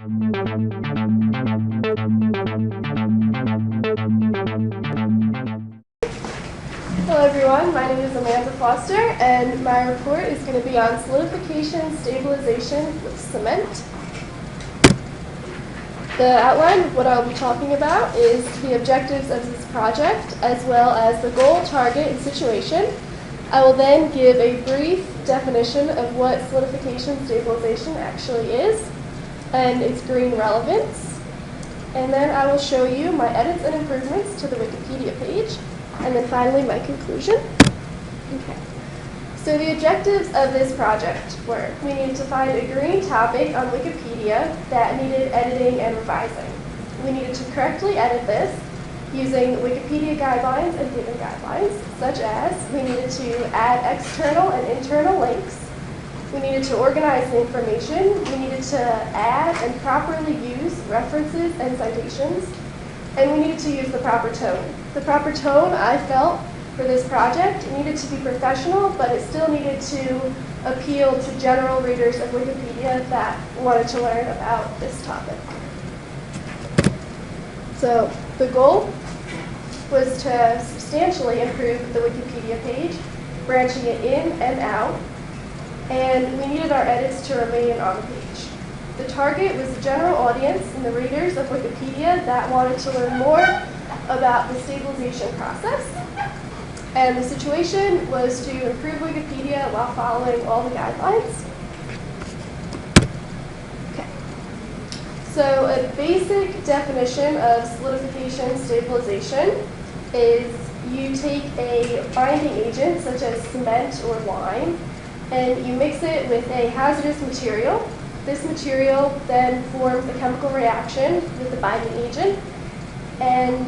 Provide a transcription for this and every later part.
Hello everyone, my name is Amanda Foster and my report is going to be on solidification, stabilization with cement. The outline of what I'll be talking about is the objectives of this project as well as the goal, target, and situation. I will then give a brief definition of what solidification stabilization actually is and its green relevance. And then I will show you my edits and improvements to the Wikipedia page. And then finally, my conclusion. Okay. So the objectives of this project were, we needed to find a green topic on Wikipedia that needed editing and revising. We needed to correctly edit this using Wikipedia guidelines and given guidelines, such as we needed to add external and internal links. We needed to organize the information. We needed to add and properly use references and citations. And we needed to use the proper tone. The proper tone, I felt, for this project needed to be professional, but it still needed to appeal to general readers of Wikipedia that wanted to learn about this topic. So the goal was to substantially improve the Wikipedia page, branching it in and out, and we needed our edits to remain on the page. The target was the general audience and the readers of Wikipedia that wanted to learn more about the stabilization process. And the situation was to improve Wikipedia while following all the guidelines. Okay. So a basic definition of solidification stabilization is you take a binding agent such as cement or lime and you mix it with a hazardous material. This material then forms a chemical reaction with the binding agent, and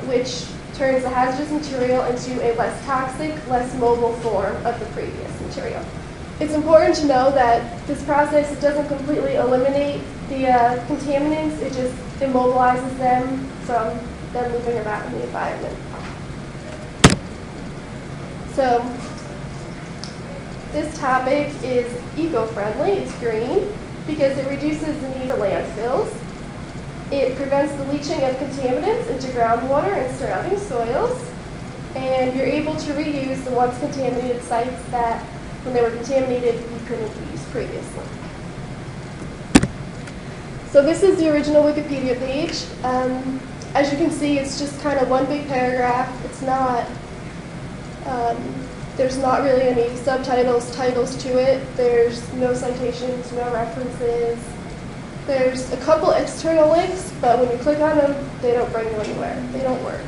which turns the hazardous material into a less toxic, less mobile form of the previous material. It's important to know that this process doesn't completely eliminate the contaminants, it just immobilizes them from them moving about in the environment. So, this topic is eco-friendly, it's green, because it reduces the need for landfills. It prevents the leaching of contaminants into groundwater and surrounding soils. And you're able to reuse the once contaminated sites that, when they were contaminated, you couldn't use previously. So this is the original Wikipedia page. As you can see, it's just kind of one big paragraph. It's not there's not really any subtitles, titles to it. There's no citations, no references. There's a couple external links, but when you click on them, they don't bring you anywhere. They don't work.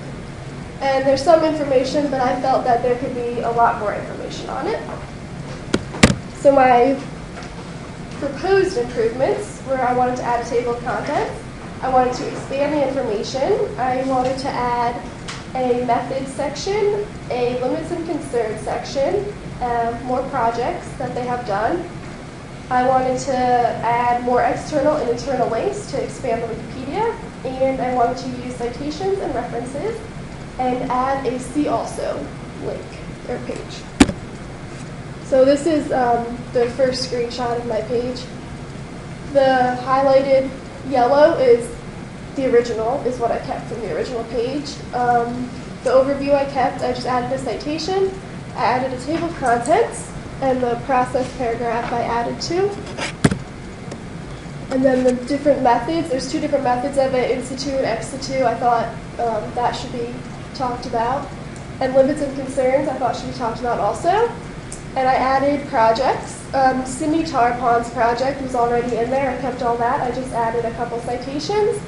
And there's some information, but I felt that there could be a lot more information on it. So my proposed improvements were I wanted to add a table of contents. I wanted to expand the information. I wanted to add a methods section, a limits and concerns section, more projects that they have done. I wanted to add more external and internal links to expand the Wikipedia, and I wanted to use citations and references and add a See Also link or page. So this is the first screenshot of my page. The highlighted yellow is the original, is what I kept from the original page. The overview I kept, I just added a citation, I added a table of contents, and the process paragraph I added too. And then the different methods, there's two different methods of it, in situ and ex situ. I thought that should be talked about. And limits and concerns I thought should be talked about also. And I added projects. Cindy Tarpon's project was already in there. I kept all that. I just added a couple citations.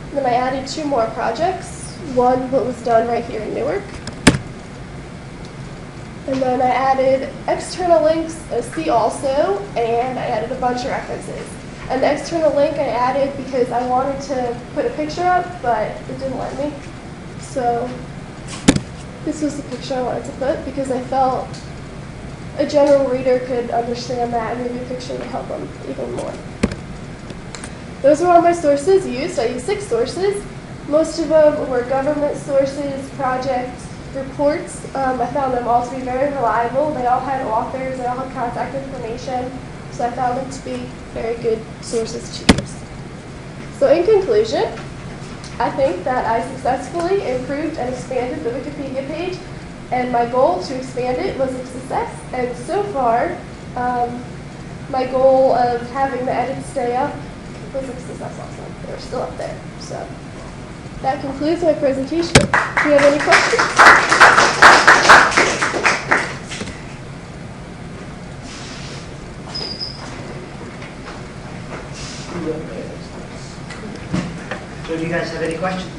And then I added two more projects. One that was done right here in Newark. And then I added external links, a See Also, and I added a bunch of references. And the external link I added because I wanted to put a picture up, but it didn't let me. So this was the picture I wanted to put because I felt a general reader could understand that and maybe a picture would help them even more. Those were all my sources used. I used 6 sources. Most of them were government sources, project reports. I found them all to be very reliable. They all had authors, they all had contact information. so I found them to be very good sources to use. So in conclusion, I think that I successfully improved and expanded the Wikipedia page, and my goal to expand it was a success. And so far, my goal of having the edits stay up was a success also. They're still up there. So that concludes my presentation. Do you have any questions? So do you guys have any questions?